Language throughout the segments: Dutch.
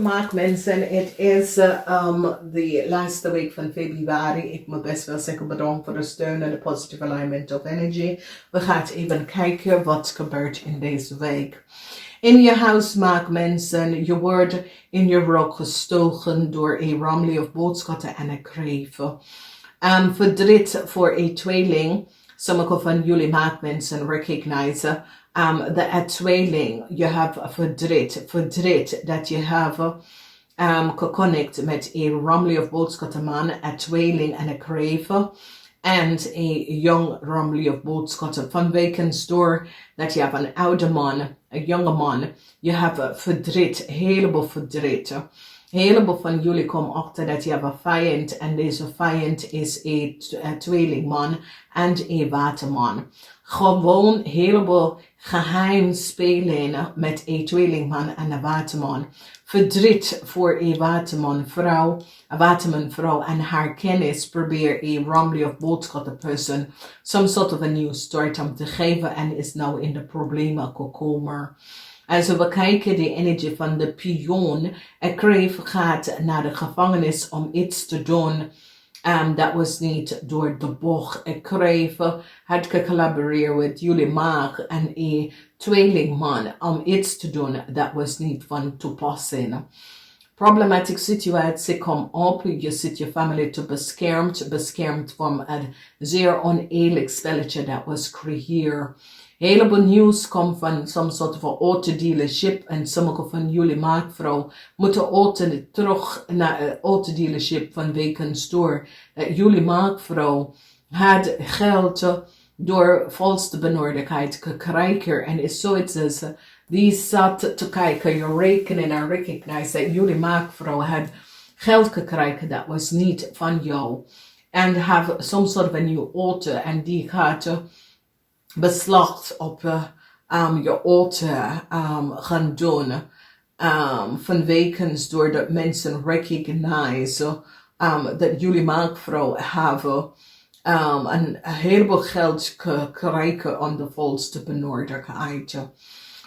Welkom maagdmensen, het is de laatste week van februari. Ik moet best wel zeggen bedankt voor de steun en de positive alignment of energy. We gaan even kijken wat gebeurt in deze week. In je huis maagdmensen, je wordt in je rok gestoken door een ramli of boodschappen en een kreven. Verdriet voor een tweeling. Sommige van jullie maagdmensen recognizen de tweeling. Je hebt verdriet dat je hebt geconnect met een ramli of boodschappenman, een tweeling en een kreven. En een jong ramli of boodschappen. Vanwege door dat je hebt een oude man, een jonge man. Je hebt verdriet, heleboel verdriet. Een heleboel van jullie komen achter dat je hebt een vijand en deze vijand is een tweelingman en een waterman. Gewoon een heleboel geheim spelen met een tweelingman en een waterman. Verdriet voor een waterman vrouw en haar kennis probeer een ramli of boodschappenperson some sort of a new start om te geven en is nou in de problemen gekomen. Als we kijken de energie van de pion, een kreef gaat naar de gevangenis om iets te doen. Dat was niet door de bocht. Een kreef had gecollaboreerd met jullie maag en een tweelingman om iets te doen. Dat was niet van toepassing. Problematische situatie komt op. Je zit je familie te beschermd van een zeer oneerlijk spelletje dat was gecreëerd. Heleboel nieuws komt van some sort of auto dealership en sommige van jullie maagvrouw moeten terug naar het auto dealership vanwege door dat jullie maagvrouw had geld door valse benodigheid gekregen en is zoiets als die zat te kijken, je rekenen en recognize dat jullie maagvrouw had geld gekregen dat was niet van jou en have some sort of a new auto en die gaat beslag op je auto gaan doen vanwege doordat mensen recognize dat jullie maagvrouw hebben een heleboel geld gekregen aan de volste benodigheid.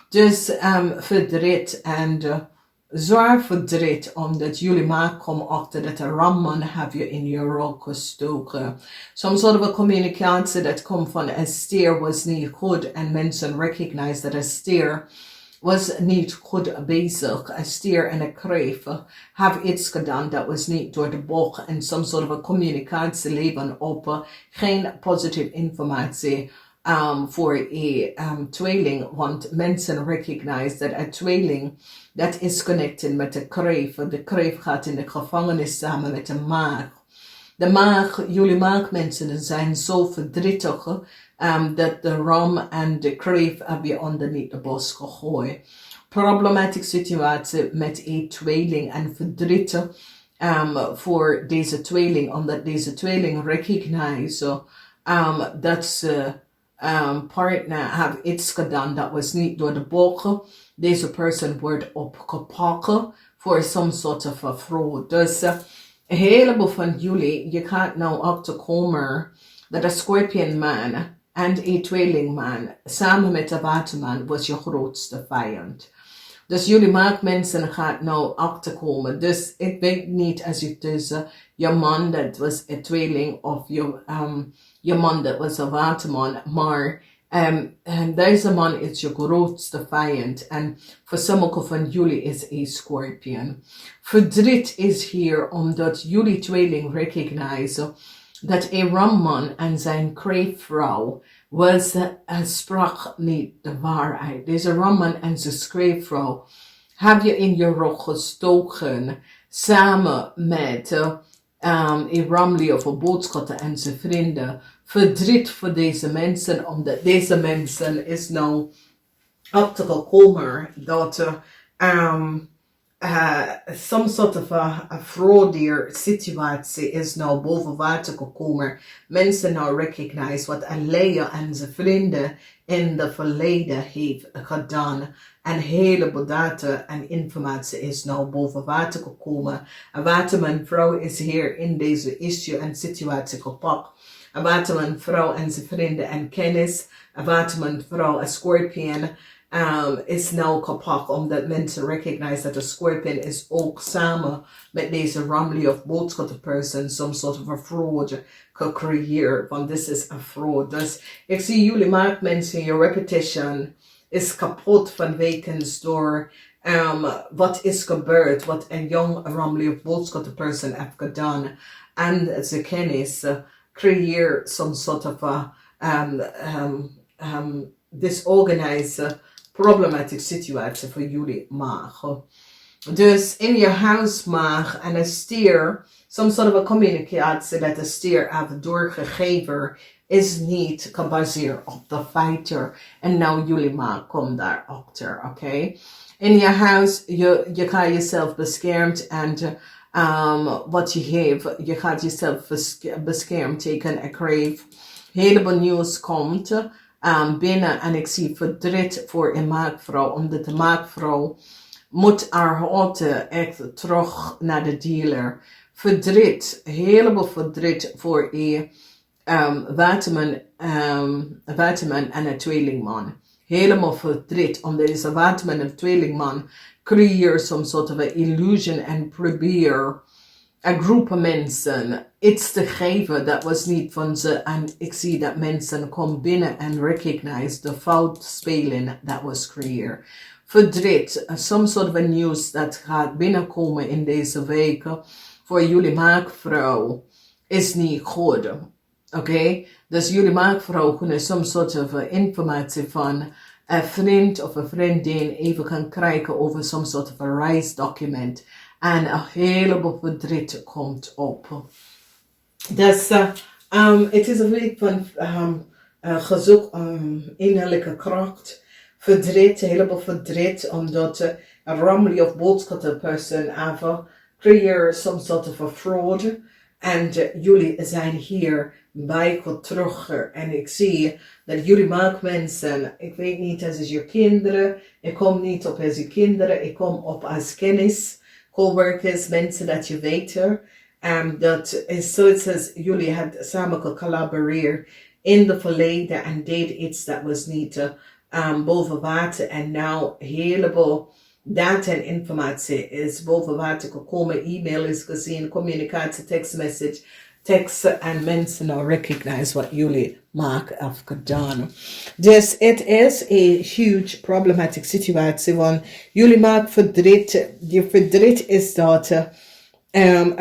Dus verdriet en zwaar verdriet omdat jullie maag komen achter dat de ramman heb je in je rok gestoken. Soms hadden we communicatie dat komt van een stier was niet goed en mensen recognize dat een stier was niet goed bezig. Een stier en een kreef hebben iets gedaan dat was niet door de bocht en soms hadden we communicatie leven op geen positieve informatie. Voor een tweeling, want mensen recognize dat een tweeling dat is connected met de kreef. De kreef gaat in de gevangenis samen met de maag. De maag, jullie maagmensen zijn zo verdrietig dat de ram en de kreef heb je onderneath de bos gegooid. Problematische situatie met een tweeling en verdriet voor deze tweeling, omdat deze tweeling recognize dat ze partner have iets gedaan dat was niet door de bogen. Deze persoon wordt opgepakt voor some sort of a fraud. Dus een heleboel van jullie, je gaat nou achterkomen dat een scorpion man en een tweelingman samen met de waterman was je grootste vijand. Dus jullie maagdmensen gaat nou achterkomen. Dus ik weet niet als je tussen je man dat was een tweeling of je man dat was een waterman, maar deze man is je grootste vijand en voor sommige van jullie is een scorpion. Verdriet is hier omdat jullie tweeling recognize dat een ramman en zijn kreefvrouw sprak niet de waarheid. Deze ramman en zijn kreefvrouw heb je in je rug gestoken samen met een ramli of een boodschappen en zijn vrienden. Verdriet voor deze mensen, omdat deze mensen is nou achtergekomen dat some sort of a fraudier situatie is nou boven water gekomen. Mensen nou recognize wat Alea en zijn vrienden in de verleden heeft gedaan. En heleboel data en informatie is nou boven water gekomen. Een waterman vrouw is hier in deze issue en situatie gepakt. Een waterman vrouw en zijn vrienden en kennis. Een waterman vrouw, een scorpion. is nou kapot omdat mensen recognize dat de scorpion is ook samen met deze Ramley of boodschap person some sort of a fraud gecreëerd. Want this is a fraud. Dus ik zie jullie maken mensen, je repetition is kapot vanwege door wat is gebeurd, wat een jong Ramley of boodschap person heeft gedaan. En ze kennis creëert some sort of a disorganized problematic situatie voor jullie maag. Dus in je huis maag en een stier, some sort of a communicatie dat de stier heeft doorgegeven, is niet gebaseerd op de fighter. En nou jullie maag komt daarachter, oké? In je huis, je gaat jezelf beschermd en wat je heeft, je gaat jezelf beschermd tegen een crave. Heleboel nieuws komt binnen en ik zie verdriet voor een maagvrouw, omdat de maagvrouw moet haar auto echt terug naar de dealer. Verdriet, heleboel verdriet voor een waterman en een tweelingman. Helemaal verdriet, omdat deze waterman en tweelingman creëert some sort of an illusion en probeer een groep mensen iets te geven dat was niet van ze. En ik zie dat mensen komen binnen en recognize de fout spelen dat was creëerd. Verdriet, some sort of a news dat gaat binnenkomen in deze weken voor jullie maagvrouw is niet goed. Oké? Dus jullie maagvrouw kunnen some sort of informatie van een vriend of een vriendin even gaan krijgen over some sort of a reisdocument. En een heleboel verdriet komt op. Dus het is een week van gezoek innerlijke kracht. Verdriet, een heleboel verdriet. Omdat een Ramley of boodschap person even creëert some sort of a fraud. En jullie zijn hier bij terug. En ik zie dat jullie maken mensen. Ik weet niet als je kinderen. Ik kom niet op als je kinderen. Ik kom op als kennis. Coworkers, mensen dat je weten. Dat is zoiets als jullie hebben samen gecollaboreerd in de verleden en deed iets dat was niet boven water. En nou heleboel data en informatie is boven water gekomen. E-mail is gezien, communicatie, tekstmessage, teksten en mensen nou recognize wat jullie maken heeft gedaan. Dus het is een huge problematic situatie, want jullie maken verdriet. Je verdriet is dat een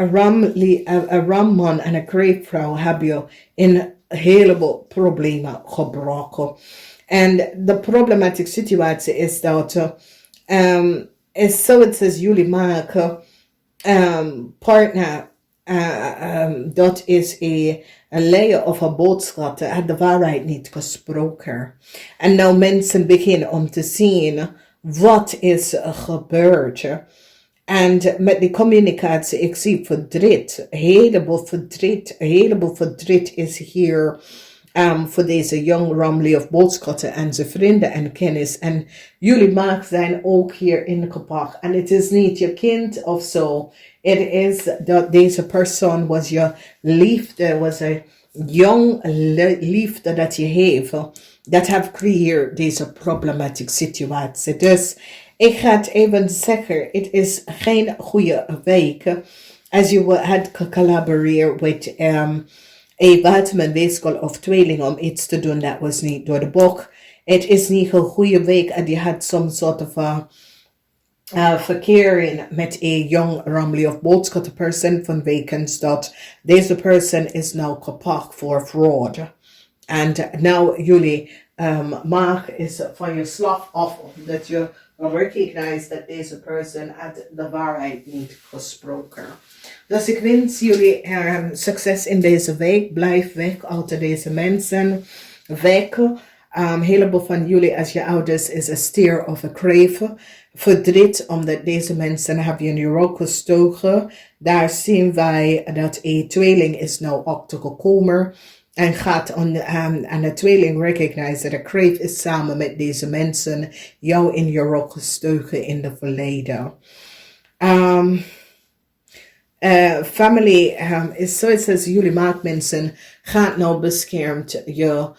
ramman en een kreefvrouw hebben je in een heleboel problemen gebroken. En de problematic situatie is dat is zoiets als jullie maken partner. Dat is een leier of een boodschap, had de waarheid niet gesproken. En nou mensen beginnen om te zien wat is gebeurd. En met die communicatie, ik zie verdriet, heleboel verdriet is hier voor deze young Ramley of boodschappen en zijn vrienden en kennis. En jullie maag zijn ook hier ingepakt. En het is niet je kind of zo. Het is dat deze persoon was je liefde, was een jong liefde dat je heeft. Dat heeft gecreëerd deze problematic situatie. Dus ik ga het even zeggen, het is geen goede week. Als je had gecollaboreerd met een waterman, weeskol of tweeling om iets te doen dat was niet door de boek. Het is niet een goede week en je had some sort of verkeering met een young Ramley of boodschap person vanwege dat deze person is nou kapot voor fraud. En nou jullie maag is van je slag af omdat je recognize dat deze person had de waarheid niet gesproken. Dus ik wens jullie succes in deze week. Blijf weg uit deze mensen. Weg. Heleboel van jullie als je ouders is een stier of een crave. Verdriet omdat deze mensen hebben je nu ook gestoken. Daar zien wij dat een tweeling is nou achtergekomen. En gaat aan de tweeling recognize dat de crave is samen met deze mensen jou in je rok gestoken in de verleden. Family is zoiets als jullie maakmensen gaat nou beschermd je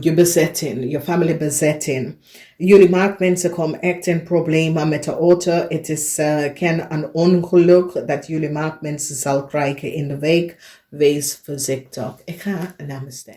je bezetting, je family bezetting. Jullie maken mensen komen echt in problemen met de auto. Het is ken een ongeluk dat jullie maken mensen zal krijgen in de week. Wees voorzichtig. Ik ga namaste.